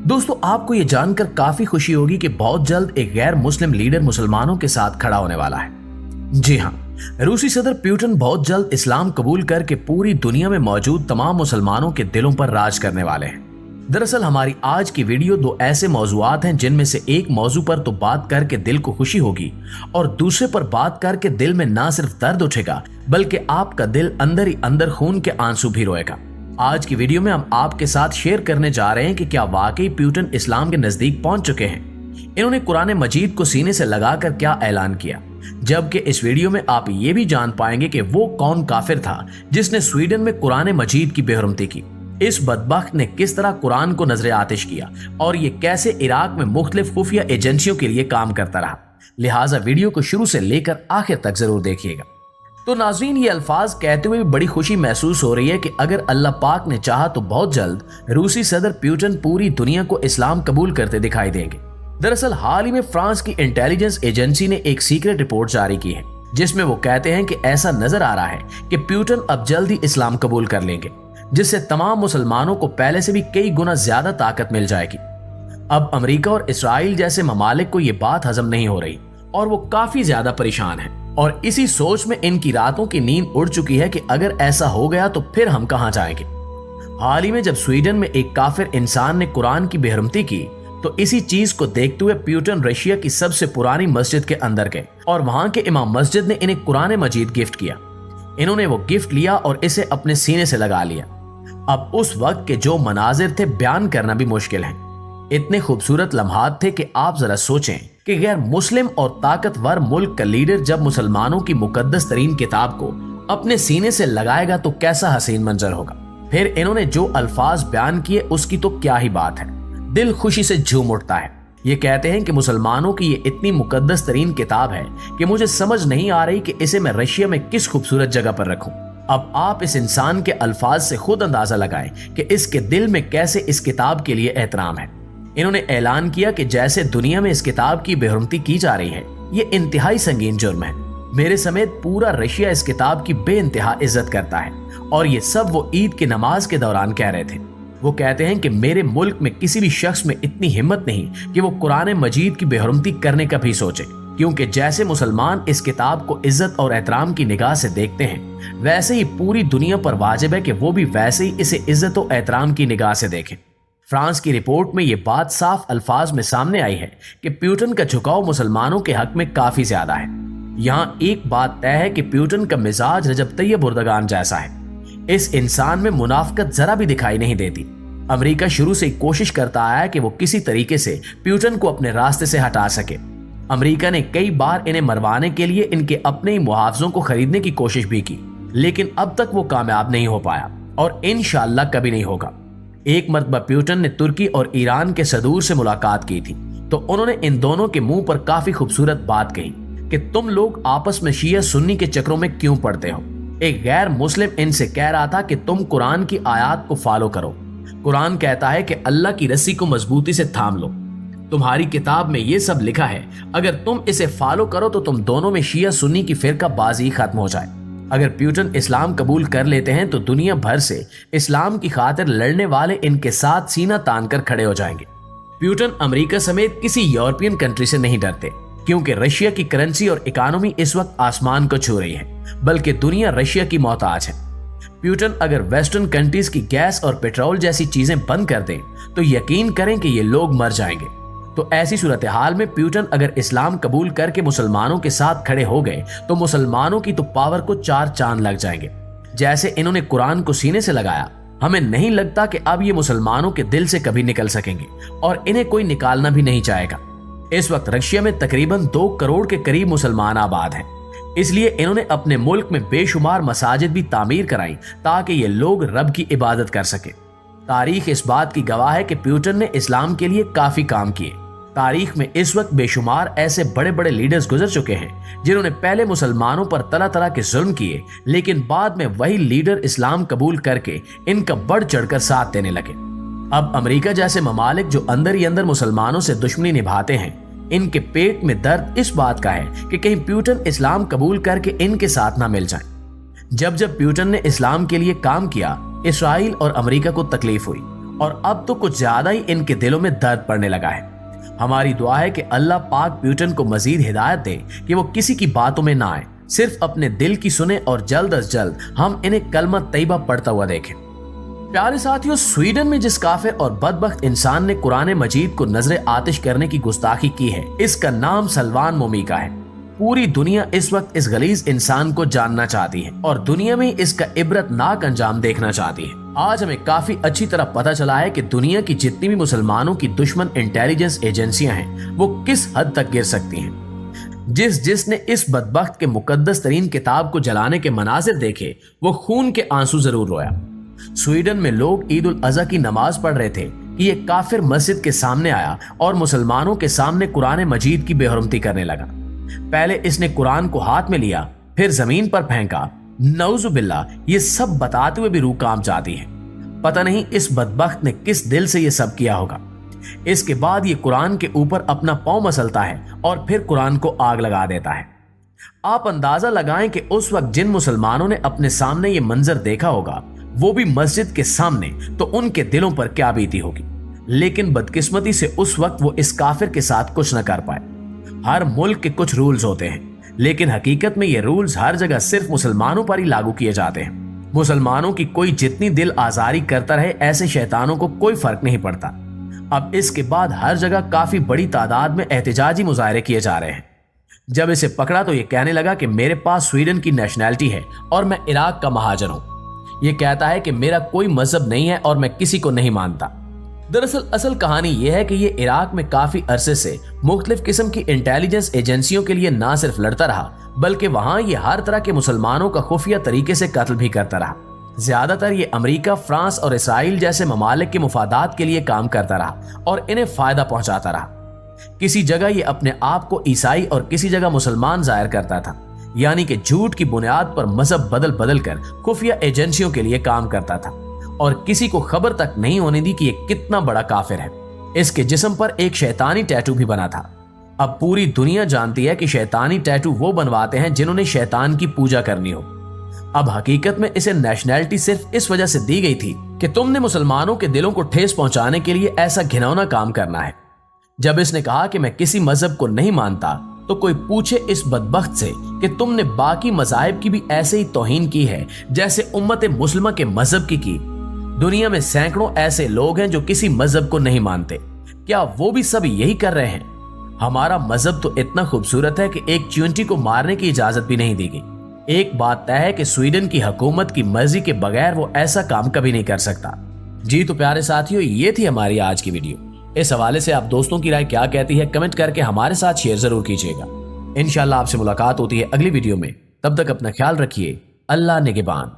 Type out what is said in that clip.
दोस्तों, आपको ये जानकर काफी खुशी होगी कि बहुत जल्द एक गैर मुस्लिम लीडर मुसलमानों के साथ खड़ा होने वाला है। जी हाँ, रूसी सदर पुतिन बहुत जल्द इस्लाम कबूल करके पूरी दुनिया में मौजूद तमाम मुसलमानों के दिलों पर राज करने वाले हैं। दरअसल हमारी आज की वीडियो दो ऐसे मौजुआत हैं जिनमें से एक मौजू पर तो बात करके दिल को खुशी होगी और दूसरे पर बात करके दिल में ना सिर्फ दर्द उठेगा बल्कि आपका दिल अंदर ही अंदर खून के आंसू भी रोएगा। आज की वीडियो में हम आपके साथ शेयर करने जा रहे हैं कि क्या वाकई पुतिन इस्लाम के नजदीक पहुंच चुके हैं। इन्होंने कुरान मजीद को सीने से लगाकर क्या ऐलान किया, जबकि इस वीडियो में आप ये भी जान पाएंगे कि वो कौन काफिर था जिसने स्वीडन में कुरान मजीद की बेहुरमती की। इस बदबख्त ने किस तरह कुरान को नजरे आतिश किया और ये कैसे इराक में मुख्तलिफ खुफिया एजेंसियों के लिए काम करता रहा। लिहाजा वीडियो को शुरू से लेकर आखिर तक जरूर देखिएगा। तो नाज़रीन, ये अल्फाज कहते हुए भी बड़ी खुशी महसूस हो रही है कि अगर अल्लाह पाक ने चाहा तो बहुत जल्द रूसी सदर पुतिन पूरी दुनिया को इस्लाम कबूल करते दिखाई देंगे। दरअसल हाल ही में फ्रांस की इंटेलिजेंस एजेंसी ने एक सीक्रेट रिपोर्ट जारी की है जिसमें वो कहते हैं कि ऐसा नजर आ रहा है कि पुतिन अब जल्द ही इस्लाम कबूल कर लेंगे, जिससे तमाम मुसलमानों को पहले से भी कई गुना ज्यादा ताकत मिल जाएगी। अब अमेरिका और इसराइल जैसे ममालिक को ये बात हजम नहीं हो रही और वो काफी ज्यादा परेशान है और इसी सोच में इनकी रातों की नींद उड़ चुकी है कि अगर ऐसा हो गया तो फिर हम कहां जाएंगे। हाल ही में जब स्वीडन में एक काफिर इंसान ने कुरान की बेहुरमती की तो इसी चीज को देखते हुए पुतिन रशिया की सबसे पुरानी मस्जिद के अंदर गए और वहां के इमाम मस्जिद ने इन्हें कुरान मजीद गिफ्ट किया। इन्होंने वो गिफ्ट लिया और इसे अपने सीने से लगा लिया। अब उस वक्त के जो मनाजिर थे बयान करना भी मुश्किल है। इतने खूबसूरत लम्हात थे कि आप जरा सोचें कि गैर मुस्लिम और ताकतवर मुल्क का लीडर जब मुसलमानों की मुकद्दस तरीन किताब को अपने सीने से लगाएगा तो कैसा हसीन मंजर होगा। फिर इन्होंने जो अल्फाज बयान किए उसकी तो क्या ही बात है, दिल खुशी से झूम उठता है। ये कहते हैं कि मुसलमानों की ये इतनी मुकद्दस तरीन किताब है कि मुझे समझ नहीं आ रही कि इसे मैं रशिया में किस खूबसूरत जगह पर रखूं। अब आप इस इंसान के अल्फाज से खुद अंदाजा लगाएं कि इसके दिल में कैसे इस किताब के लिए एहतराम है। इन्होंने ऐलान किया कि जैसे दुनिया में इस किताब की बेहुरमती की जा रही है, ये इंतहाई संगीन जुर्म है। मेरे समेत पूरा रशिया इस किताब की बेइंतहा इज्जत करता है और ये सब वो ईद की नमाज के दौरान कह रहे थे। वो कहते हैं कि मेरे मुल्क में किसी भी शख्स में इतनी हिम्मत नहीं कि वो कुरान मजीद की बेहुरमती करने का भी सोचे, क्योंकि जैसे मुसलमान इस किताब को इज्जत और एहतराम की निगाह से देखते हैं, वैसे ही पूरी दुनिया पर वाजिब है कि वो भी वैसे ही इसे इज्जत और एहतराम की निगाह से देखें। फ्रांस की रिपोर्ट में ये बात साफ अल्फाज में सामने आई है कि पुतिन का झुकाव मुसलमानों के हक में काफी ज्यादा है। यहाँ एक बात तय है कि पुतिन का मिजाज रजब तैयब उर्दगान जैसा है। इस इंसान में मुनाफिकत जरा भी दिखाई नहीं देती। अमेरिका शुरू से ही कोशिश करता आया है कि वो किसी तरीके से पुतिन को अपने रास्ते से हटा सके। अमेरिका ने कई बार इन्हें मरवाने के लिए इनके अपने ही मुहावजों को खरीदने की कोशिश भी की, लेकिन अब तक वो कामयाब नहीं हो पाया और इंशाअल्लाह कभी नहीं होगा। एक मर्तबा पुतिन ने तुर्की और ईरान के सदूर से मुलाकात की थी तो उन्होंने इन दोनों के मुंह पर काफी खूबसूरत बात कही कि तुम लोग आपस में शिया सुन्नी के चक्रों में क्यों पड़ते हो। एक गैर मुस्लिम इनसे कह रहा था कि तुम कुरान की आयत को फॉलो करो। कुरान कहता है कि अल्लाह की रस्सी को मजबूती से थाम लो। तुम्हारी किताब में ये सब लिखा है, अगर तुम इसे फॉलो करो तो तुम दोनों में शिया सुन्नी की फिरका बाजी खत्म हो जाए। अगर पुतिन इस्लाम कबूल कर लेते हैं तो दुनिया भर से इस्लाम की खातिर लड़ने वाले इनके साथ सीना तान कर खड़े हो जाएंगे। पुतिन अमेरिका समेत किसी यूरोपियन कंट्री से नहीं डरते, क्योंकि रशिया की करेंसी और इकोनॉमी इस वक्त आसमान को छू रही है, बल्कि दुनिया रशिया की मोहताज है। पुतिन अगर वेस्टर्न कंट्रीज की गैस और पेट्रोल जैसी चीजें बंद कर दें तो यकीन करें कि ये लोग मर जाएंगे। तो ऐसी सूरत हाल में पुतिन अगर इस्लाम कबूल करके मुसलमानों के साथ खड़े हो गए तो मुसलमानों की तो पावर को 4 चांद लग जाएंगे। जैसे इन्होंने कुरान को सीने से लगाया, हमें नहीं लगता कि अब ये मुसलमानों के दिल से कभी निकल सकेंगे और इन्हें कोई निकालना भी नहीं चाहेगा। इस वक्त रशिया में तकरीबन 2 करोड़ के करीब मुसलमान आबाद हैं, इसलिए इन्होंने अपने मुल्क में बेशुमार मसाजिद भी तामीर कराई ताकि ये लोग रब की इबादत कर सके। तारीख इस बात की गवाह है कि पुतिन ने इस्लाम के लिए काफी काम किए। तारीख में इस वक्त बेशुमार ऐसे बड़े बड़े लीडर्स गुजर चुके हैं जिन्होंने पहले मुसलमानों पर तरह तरह के जुल्म किए, लेकिन बाद में वही लीडर इस्लाम कबूल करके इनका बढ़ चढ़कर साथ देने लगे। अब अमेरिका जैसे ममालिक जो अंदर ही अंदर मुसलमानों से दुश्मनी निभाते हैं, इनके पेट में दर्द इस बात का है कि कहीं पुतिन इस्लाम कबूल करके इनके साथ ना मिल जाए। जब पुतिन ने इस्लाम के लिए काम किया, इसराइल और अमेरिका को तकलीफ हुई और अब तो कुछ ज्यादा ही इनके दिलों में दर्द पड़ने लगा है। हमारी दुआ है कि अल्लाह पाक प्यूटन को मजीद हिदायत दे कि वो किसी की बातों में ना आए, सिर्फ अपने दिल की सुने और जल्द अज जल्द हम इन्हें कलमा तैयबा पढ़ता हुआ देखें। प्यारे साथियों, स्वीडन में जिस काफिर और बदबख्त इंसान ने कुरान मजीद को नजरे आतिश करने की गुस्ताखी की है, इसका नाम सलमान मोमिका है। पूरी दुनिया इस वक्त इस गलीज इंसान को जानना चाहती है और दुनिया में इसका इबरतनाक अंजाम देखना चाहती है। आज हमें काफी अच्छी तरह पता चला है कि दुनिया की जितनी भी मुसलमानों की दुश्मन इंटेलिजेंस एजेंसियां हैं वो किस हद तक गिर सकती हैं। जिसने इस बदबख्त के मुकद्दस तरीन किताब को जलाने के मनाजिर देखे वो खून के आंसू जरूर रोया। स्वीडन में लोग ईद उल अज़हा की नमाज पढ़ रहे थे कि ये काफिर मस्जिद के सामने आया और मुसलमानों के सामने कुरान मजीद की बेहुरमती करने लगा। पहले इसने कुरान को हाथ में लिया, फिर जमीन पर फेंका। नऊजुबिल्लाह, ये सब बताते हुए भी रूह कांप जाती है। पता नहीं इस बदबख्त ने किस दिल से ये सब किया होगा। इसके बाद ये कुरान के ऊपर अपना पांव मसलता है और फिर कुरान को आग लगा देता है। आप अंदाजा लगाएं कि उस वक्त जिन मुसलमानों ने अपने सामने ये मंजर देखा होगा, वो भी मस्जिद के सामने, तो उनके दिलों पर क्या बीती होगी। लेकिन बदकिस्मती से उस वक्त वो इस काफिर के साथ कुछ न कर पाए। हर मुल्क के कुछ रूल्स होते हैं, लेकिन हकीकत में ये रूल्स हर जगह सिर्फ मुसलमानों पर ही लागू किए जाते हैं। मुसलमानों की कोई जितनी दिल आजारी करता रहे, ऐसे शैतानों को कोई फर्क नहीं पड़ता। अब इसके बाद हर जगह काफी बड़ी तादाद में एहतजाजी मुजाहरे किए जा रहे हैं। जब इसे पकड़ा तो ये कहने लगा कि मेरे पास स्वीडन की नेशनैलिटी है और मैं इराक का महाजन हूं। ये कहता है कि मेरा कोई मजहब नहीं है और मैं किसी को नहीं मानता। दरअसल असल कहानी यह है कि ये इराक में काफी अरसे से मुख्तलिफ किस्म की इंटेलिजेंस एजेंसियों के लिए ना सिर्फ लड़ता रहा, बल्कि वहां ये हर तरह के मुसलमानों का खुफिया तरीके से कत्ल भी करता रहा। ज्यादातर ये अमेरिका, फ्रांस और इसराइल जैसे ममालिक के मुफादात के लिए काम करता रहा और इन्हें फायदा पहुंचाता रहा। किसी जगह ये अपने आप को ईसाई और किसी जगह मुसलमान जाहिर करता था, यानी कि झूठ की बुनियाद पर मजहब बदल बदल कर खुफिया एजेंसियों के लिए काम करता था और किसी को खबर तक नहीं होने दी कि ये कितना बड़ा काफिर है। इसके जिस्म पर एक शैतानी टैटू भी बना था। अब पूरी दुनिया जानती है कि शैतानी टैटू वो बनवाते हैं जिन्होंने शैतान की पूजा करनी हो। अब हकीकत में इसे नेशनैलिटी सिर्फ इस वजह से दी गई थी कि तुमने मुसलमानों के दिलों को ठेस पहुंचाने के लिए ऐसा घिनौना काम करना है। जब इसने कहा कि मैं किसी मजहब को नहीं मानता, तो कोई पूछे इस बदबख्त से कि तुमने बाकी मज़ाहिब की भी ऐसे ही तौहीन की है जैसे उम्मत मुस्लिमा के मजहब की। दुनिया में सैकड़ों ऐसे लोग हैं जो किसी मजहब को नहीं मानते। क्या वो भी सब यही कर रहे हैं? हमारा मजहब तो इतना खूबसूरत है कि एक चींटी को मारने की इजाजत भी नहीं दी गई। एक बात तय है कि स्वीडन की हुकूमत की मर्जी के बगैर वो ऐसा काम कभी नहीं कर सकता। जी तो प्यारे साथियों, ये थी हमारी आज की वीडियो। इस हवाले से आप दोस्तों की राय क्या कहती है कमेंट करके हमारे साथ शेयर जरूर कीजिएगा। इंशाल्लाह आपसे मुलाकात होती है अगली वीडियो में। तब तक अपना ख्याल रखिए। अल्लाह निगहबान।